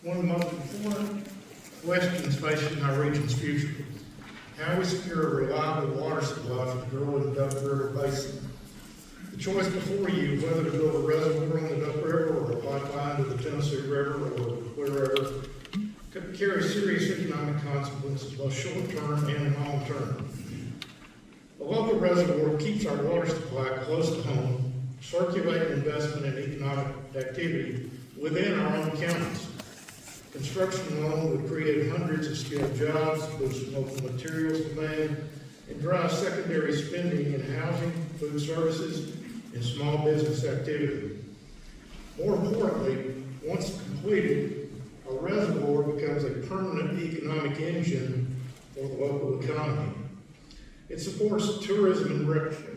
One of the most important questions facing our region's future: how we secure a reliable water supply for the growing Duck River Basin. The choice before you, whether to build a reservoir on the Duck River or a pipeline to the Tennessee River or wherever, could carry serious economic consequences, both short-term and long-term. A local reservoir keeps our water supply close to home, circulating investment and economic activity within our own counties. Construction alone would create hundreds of skilled jobs, boost local materials demand, and drive secondary spending in housing, food services, and small business activity. More importantly, once completed, a reservoir becomes a permanent economic engine for the local economy. It supports tourism and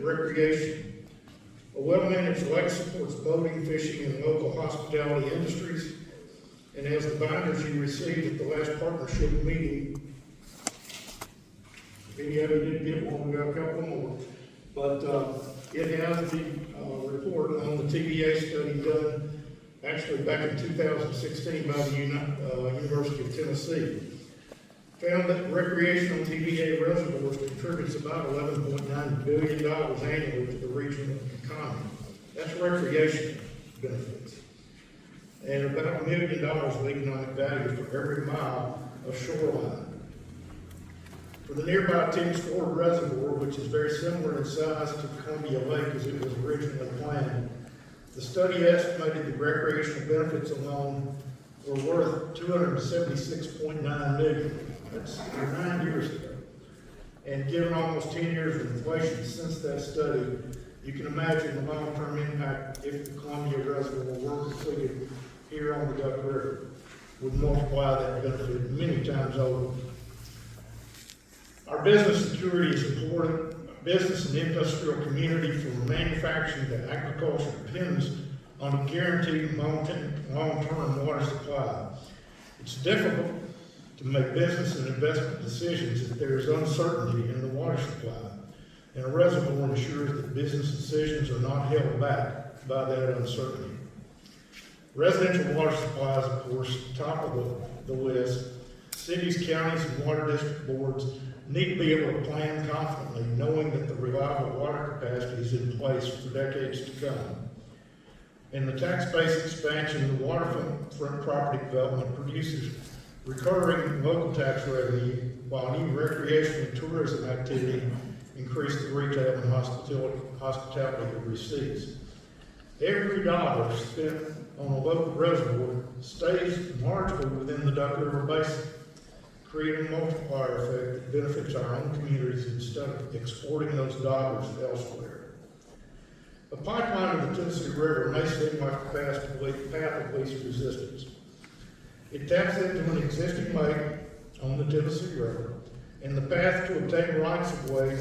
recreation. A well-managed lake supports boating, fishing, and local hospitality industries. And as the binders you received at the last partnership meeting, if any of you didn't get one, we got a couple more. But it has the report on the TVA study done actually back in 2016 by the University of Tennessee. Found that recreational TVA reservoirs contributes about $11.9 billion annually to the regional economy. That's recreation benefits. And about $1 million of economic value for every mile of shoreline. For the nearby Timms Ford Reservoir, which is very similar in size to Columbia Lake as it was originally planned, the study estimated the recreational benefits alone were worth $276.9 million. That's 9 years ago. And given almost 10 years of inflation since that study, you can imagine the long-term impact if the Columbia Reservoir were completed here on the Duck River would multiply that benefit many times over. Our business security is important. Business and industrial community from manufacturing to agriculture depends on a guaranteed long-term water supply. It's difficult to make business and investment decisions if there is uncertainty in the water supply, and a reservoir ensures that business decisions are not held back by that uncertainty. Residential water supplies, of course, top of the list. Cities, counties, and water district boards need to be able to plan confidently, knowing that the reliable water capacity is in place for decades to come. And the tax-based expansion of the waterfront property development produces recurring local tax revenue, while new recreation and tourism activity increase the retail and hospitality receipts. Every dollar spent on a local reservoir stays largely within the Duck River Basin, creating a multiplier effect that benefits our own communities instead of exporting those dollars elsewhere. A pipeline to the Tennessee River may seem like a path of least resistance. It taps into an existing lake on the Tennessee River, and the path to obtain right-of-way,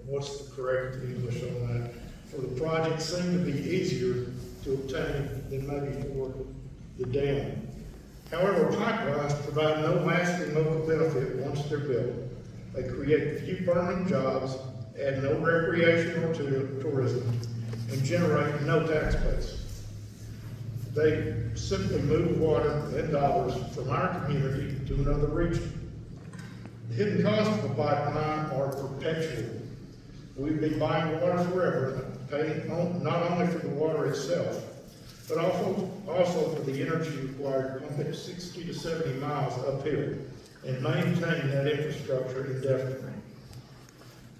what's the correct English on that, for the project seemed to be easier to obtain than maybe for the dam. However, pipelines provide no lasting local benefit once they're built. They create few permanent jobs, add no recreation or tourism, and generate no tax base. They simply move water and dollars from our community to another region. The hidden costs of a pipeline are perpetual. We'd be buying water forever, paying not only for the water itself, but also for the energy required to pump it 60 to 70 miles uphill and maintain that infrastructure indefinitely.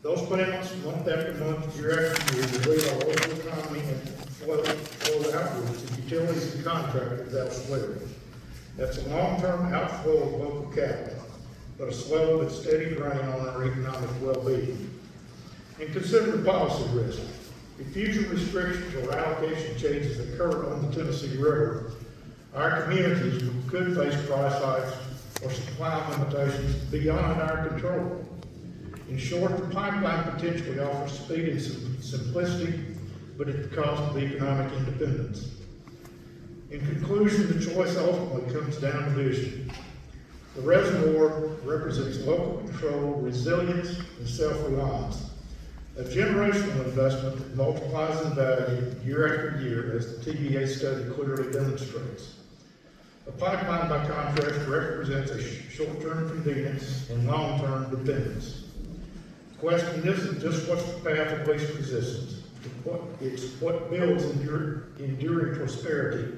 Those payments, month after month, year after year, will lead our local economy and flow outwards to utilities and contractors elsewhere. That's a long-term outflow of local capital, but a slow but steady drain on our economic well-being. And consider the policy risk. If future restrictions or allocation changes occur on the Tennessee River, our communities could face price hikes or supply limitations beyond our control. In short, the pipeline potentially offers speed and simplicity, but at the cost of economic independence. In conclusion, the choice ultimately comes down to vision. The reservoir represents local control, resilience, and self-reliance. A generational investment that multiplies in value year after year, as the TVA study clearly demonstrates. A pipeline by contrast represents a short-term convenience and long-term dependence. The question isn't just what's the path of least resistance, it's what builds enduring prosperity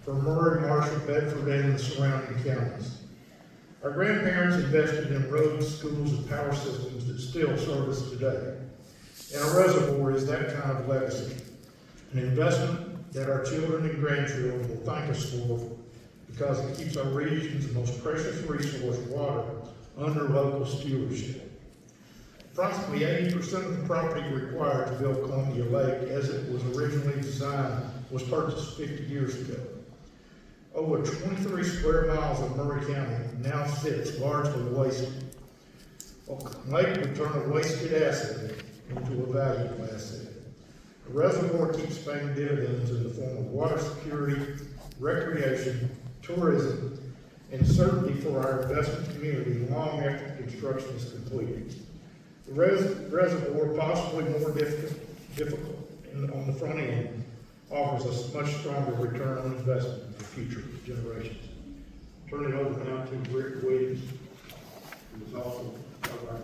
for Murray, Marshall, Bedford, and the surrounding counties. Our grandparents invested in roads, schools, and power systems that still serve us today. And a reservoir is that kind of legacy, an investment that our children and grandchildren will thank us for because it keeps our region's most precious resource, water, under local stewardship. Approximately 80% of the property required to build Columbia Lake as it was originally designed was purchased 50 years ago. Over 23 square miles of Murray County now sits largely wasted. Lake would turn a wasted asset into a valuable asset. The reservoir keeps paying dividends in the form of water security, recreation, tourism, and certainty for our investment community long after construction is completed. The reservoir, possibly more difficult on the front end, offers us much stronger return on investment for future generations. Turn it over now to Rick Williams, who is also our